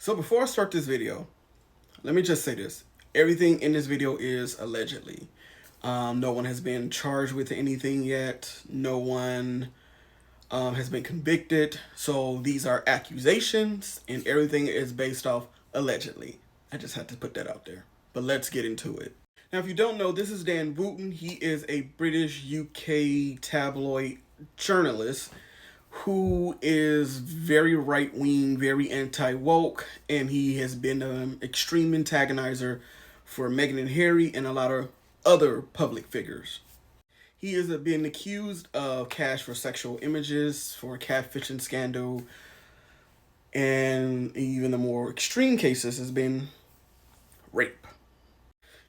So before I start this video, let me just say this. Everything in this video is allegedly. No one has been charged with anything yet. No one has been convicted. So these are accusations and everything is based off allegedly. I just had to put that out there. But let's get into it. Now, if you don't know, this is Dan Wooten. He is a British UK tabloid journalist who is very right-wing, very anti-woke, and he has been an extreme antagonizer for Meghan and Harry and a lot of other public figures. He has been accused of cash for sexual images, for a catfishing scandal, and even the more extreme cases has been rape.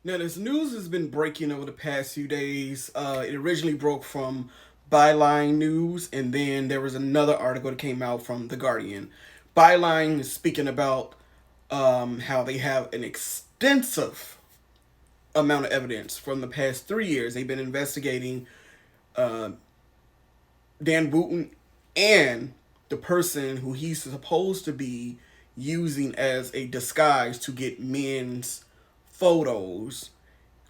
Now, this news has been breaking over the past few days. It originally broke from Byline News, and then there was another article that came out from The Guardian. Byline is speaking about how they have an extensive amount of evidence from the past 3 years. They've been investigating Dan Wooten and the person who he's supposed to be using as a disguise to get men's photos,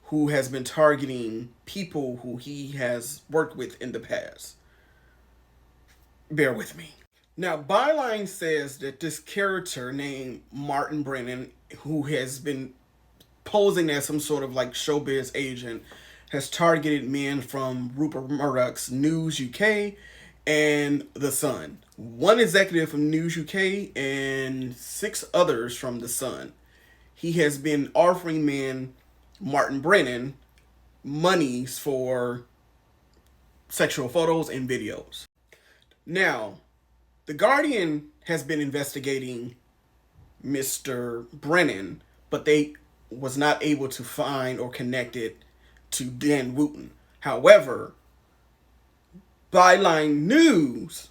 who has been targeting people who he has worked with in the past. Bear with me. Now, Byline says that this character named Martin Brennan, who has been posing as some sort of like showbiz agent, has targeted men from Rupert Murdoch's News UK and The Sun. One executive from News UK and 6 others from The Sun. He has been offering men, Martin Brennan, monies for sexual photos and videos. Now, The Guardian has been investigating Mr. Brennan, but they was not able to find or connect it to Dan Wooten. However, Byline News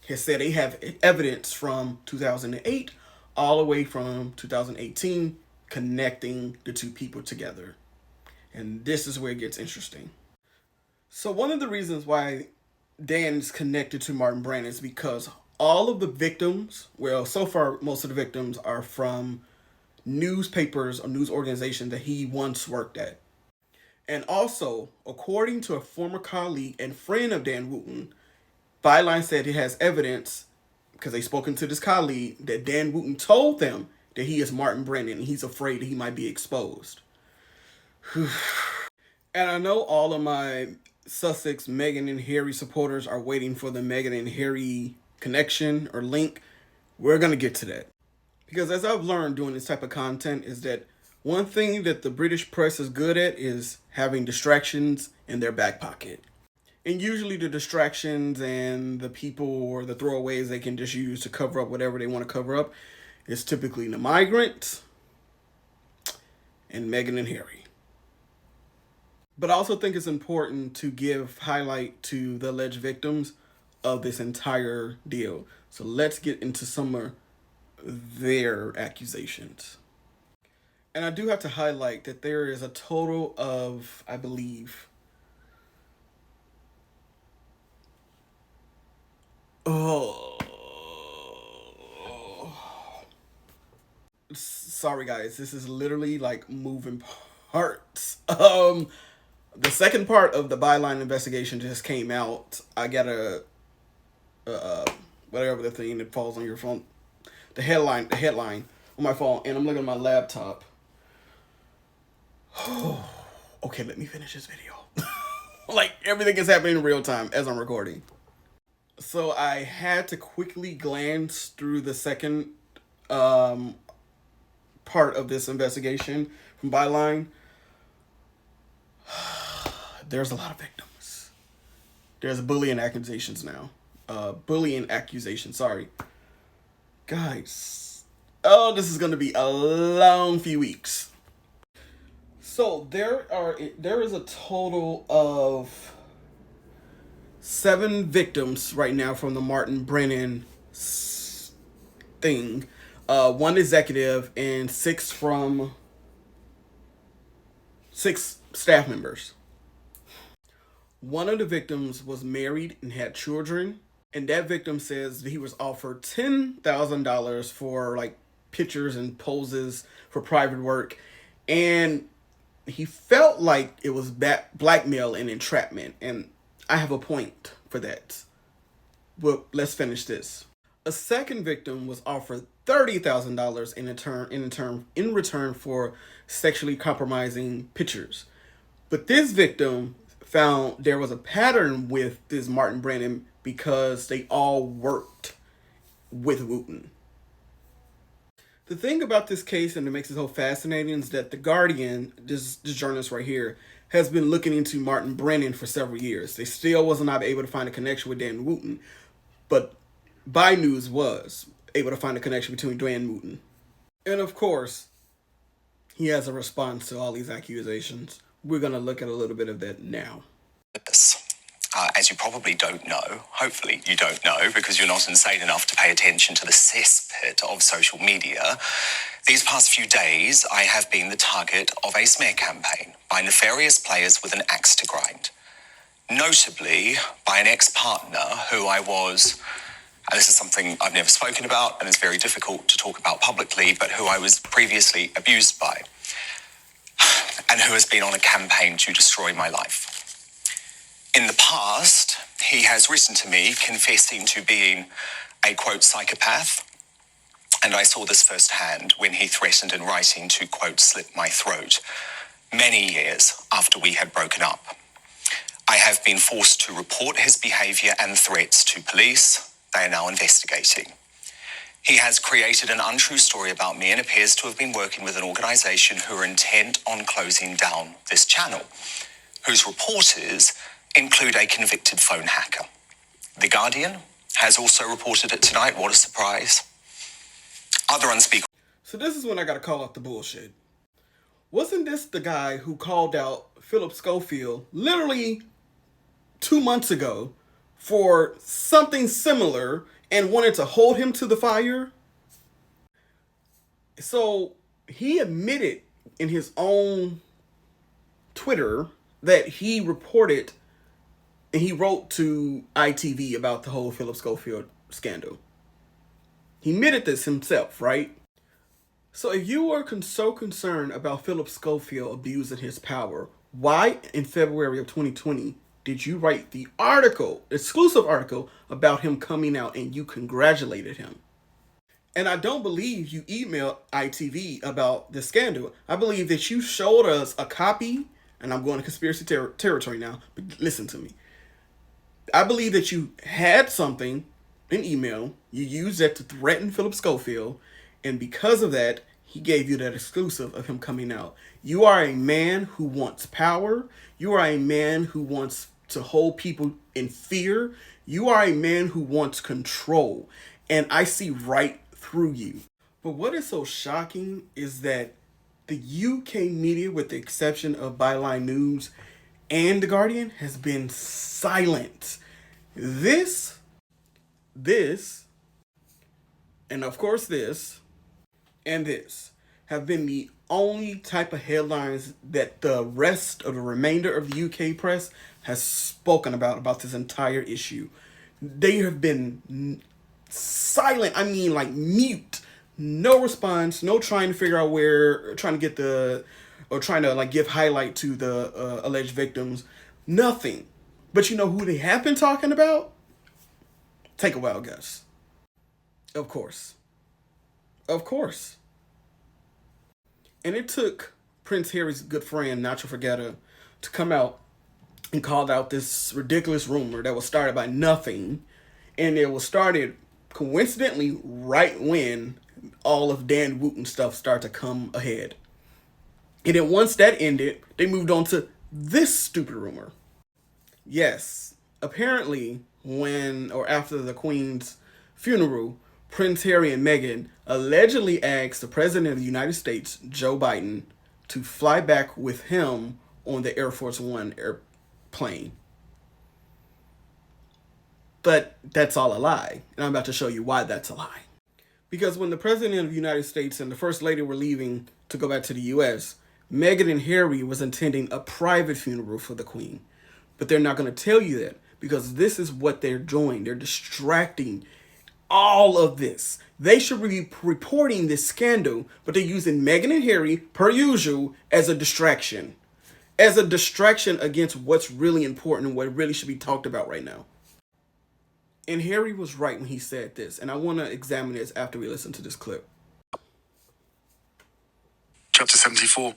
has said they have evidence from 2008 all the way from 2018 connecting the two people together. And this is where it gets interesting. So one of the reasons why Dan is connected to Martin Brennan is because all of the victims, well, so far most of the victims are from newspapers or news organizations that he once worked at. And also, according to a former colleague and friend of Dan Wooten, Byline said it has evidence, because they've spoken to this colleague, that Dan Wooten told them that he is Martin Brennan and he's afraid that he might be exposed. And I know all of my Sussex Meghan and Harry supporters are waiting for the Meghan and Harry connection or link. We're going to get to that. Because as I've learned doing this type of content is that one thing that the British press is good at is having distractions in their back pocket. And usually the distractions and the people or the throwaways they can just use to cover up whatever they want to cover up is typically the migrants and Meghan and Harry. But I also think it's important to give highlight to the alleged victims of this entire deal. So let's get into some of their accusations. And I do have to highlight that there is a total of, I believe, sorry guys, this is literally like moving parts. The second part of the Byline investigation just came out. I got a whatever the thing that falls on your phone, the headline on my phone, and I'm looking at my laptop. Okay, let me finish this video. Like, everything is happening in real time as I'm recording. So I had to quickly glance through the second part of this investigation from Byline. There's a lot of victims. There's bullying accusations now. Sorry. Guys. Oh, this is going to be a long few weeks. So there is a total of 7 victims right now from the Martin Brennan thing. 1 executive and 6 staff members. One of the victims was married and had children, and that victim says that he was offered $10,000 for like pictures and poses for private work. And he felt like it was blackmail and entrapment. And I have a point for that. But let's finish this. A second victim was offered $30,000 in return for sexually compromising pictures. But this victim found there was a pattern with this Martin Brennan because they all worked with Wooten. The thing about this case, and it makes it so fascinating, is that The Guardian, this journalist right here, has been looking into Martin Brennan for several years. They still was not able to find a connection with Dan Wooten, but By News was able to find a connection between Dan Wooten. And of course, he has a response to all these accusations. We're going to look at a little bit of that now. As you probably don't know, hopefully you don't know, because you're not insane enough to pay attention to the cesspit of social media, these past few days I have been the target of a smear campaign by nefarious players with an axe to grind. Notably by an ex-partner who I was, and this is something I've never spoken about and it's very difficult to talk about publicly, but who I was previously abused by, and who has been on a campaign to destroy my life. In the past, he has written to me confessing to being a, quote, psychopath, and I saw this firsthand when he threatened in writing to, quote, slit my throat many years after we had broken up. I have been forced to report his behaviour and threats to police. They are now investigating. He has created an untrue story about me and appears to have been working with an organisation who are intent on closing down this channel, whose reporters include a convicted phone hacker. The Guardian has also reported it tonight. What a surprise. Other unspeakable... So this is when I gotta call out the bullshit. Wasn't this the guy who called out Philip Schofield literally 2 months ago for something similar and wanted to hold him to the fire? So he admitted in his own Twitter that he reported and he wrote to ITV about the whole Philip Schofield scandal. He admitted this himself, right? So if you were so concerned about Philip Schofield abusing his power, why in February of 2020 did you write the article, exclusive article, about him coming out and you congratulated him? And I don't believe you emailed ITV about the scandal. I believe that you showed us a copy, and I'm going to conspiracy territory now, but listen to me. I believe that you had something, an email, you used that to threaten Philip Schofield, and because of that, he gave you that exclusive of him coming out. You are a man who wants power. You are a man who wants to hold people in fear. You are a man who wants control, and I see right through you. But what is so shocking is that the UK media, with the exception of Byline News and The Guardian, has been silent. This, and of course this, and this have been the only type of headlines that the rest of the remainder of the UK press has spoken about this entire issue. They have been silent. I mean, like mute. No response. No trying to figure out trying to get trying to like give highlight to the alleged victims. Nothing. But you know who they have been talking about? Take a wild guess. Of course. Of course. And it took Prince Harry's good friend, Nacho Forgetta, to come out and call out this ridiculous rumor that was started by nothing. And it was started coincidentally right when all of Dan Wooten stuff started to come ahead. And then once that ended, they moved on to this stupid rumor. Yes, apparently when or after the Queen's funeral, Prince Harry and Meghan allegedly asked the President of the United States, Joe Biden, to fly back with him on the Air Force One airplane. But that's all a lie, and I'm about to show you why that's a lie. Because when the President of the United States and the First Lady were leaving to go back to the U.S., Meghan and Harry was attending a private funeral for the Queen. But they're not going to tell you that because this is what they're doing. They're distracting all of this. They should be reporting this scandal, but they're using Meghan and Harry, per usual, as a distraction. As a distraction against what's really important and what really should be talked about right now. And Harry was right when he said this, and I want to examine this after we listen to this clip. Chapter 74.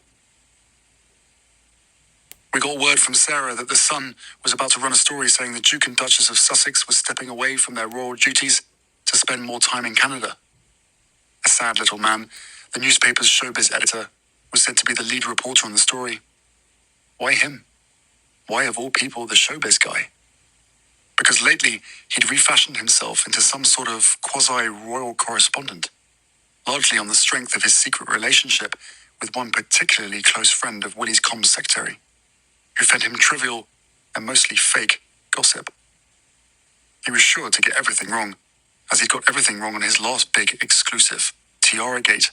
We got word from Sarah that the Sun was about to run a story saying the Duke and Duchess of Sussex were stepping away from their royal duties to spend more time in Canada. A sad little man, the newspaper's showbiz editor, was said to be the lead reporter on the story. Why him? Why, of all people, the showbiz guy? Because lately, he'd refashioned himself into some sort of quasi-royal correspondent, largely on the strength of his secret relationship with one particularly close friend of Willie's comms secretary, who fed him trivial and mostly fake gossip. He was sure to get everything wrong, as he'd got everything wrong on his last big exclusive, Tiara Gate.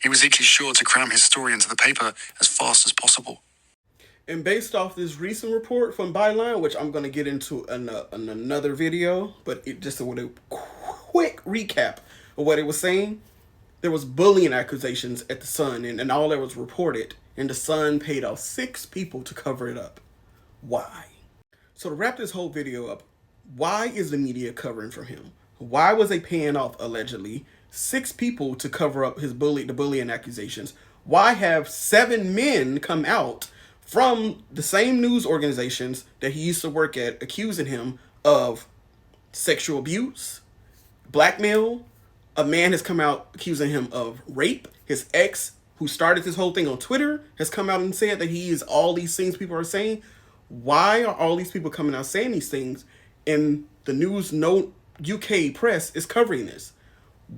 He was equally sure to cram his story into the paper as fast as possible. And based off this recent report from Byline, which I'm going to get into in another video, but just with a quick recap of what it was saying, there was bullying accusations at the Sun, and all that was reported, and the Sun paid off 6 people to cover it up. Why? So to wrap this whole video up, why is the media covering for him? Why was they paying off, allegedly, 6 people to cover up the bullying accusations? Why have 7 men come out from the same news organizations that he used to work at, accusing him of sexual abuse, blackmail? A man has come out accusing him of rape. His ex, who started this whole thing on Twitter, has come out and said that he is all these things people are saying. Why are all these people coming out saying these things, and the news, no UK press is covering this?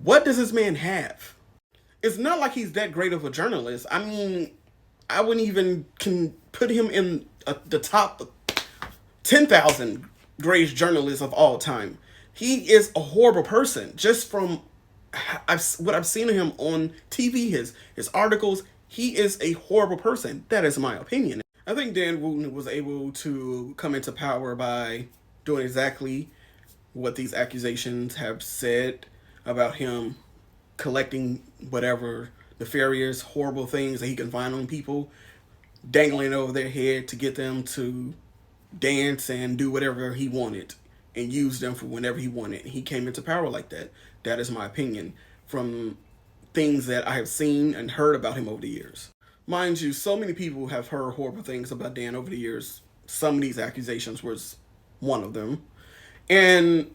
What does this man have? It's not like he's that great of a journalist. I mean, I wouldn't even can put him in the top 10,000 greatest journalists of all time. He is a horrible person. Just from what I've seen of him on TV, his articles, he is a horrible person. That is my opinion. I think Dan Wooten was able to come into power by doing exactly what these accusations have said about him, collecting whatever nefarious, horrible things that he can find on people, dangling over their head to get them to dance and do whatever he wanted and use them for whenever he wanted. He came into power like that. That is my opinion from things that I have seen and heard about him over the years. Mind you, so many people have heard horrible things about Dan over the years. Some of these accusations was one of them. And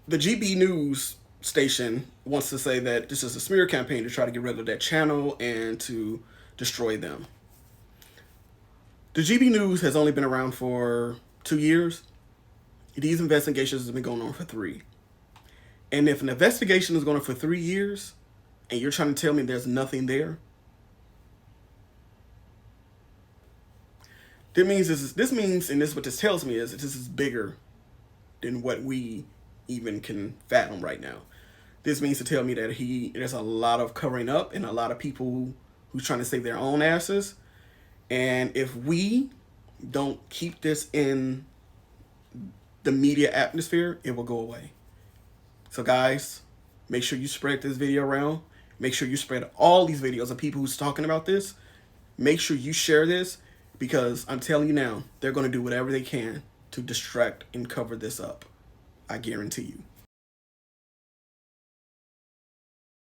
the GB News station wants to say that this is a smear campaign to try to get rid of that channel and to destroy them. The GB News has only been around for 2 years. These investigations have been going on for 3. And if an investigation is going on for 3 years and you're trying to tell me there's nothing there, this means, and this what this tells me is that this is bigger than what we even can fathom right now. This means to tell me that there's a lot of covering up and a lot of people who's trying to save their own asses. And if we don't keep this in the media atmosphere, it will go away. So guys, make sure you spread this video around. Make sure you spread all these videos of people who's talking about this. Make sure you share this, because I'm telling you now, they're going to do whatever they can to distract and cover this up. I guarantee you.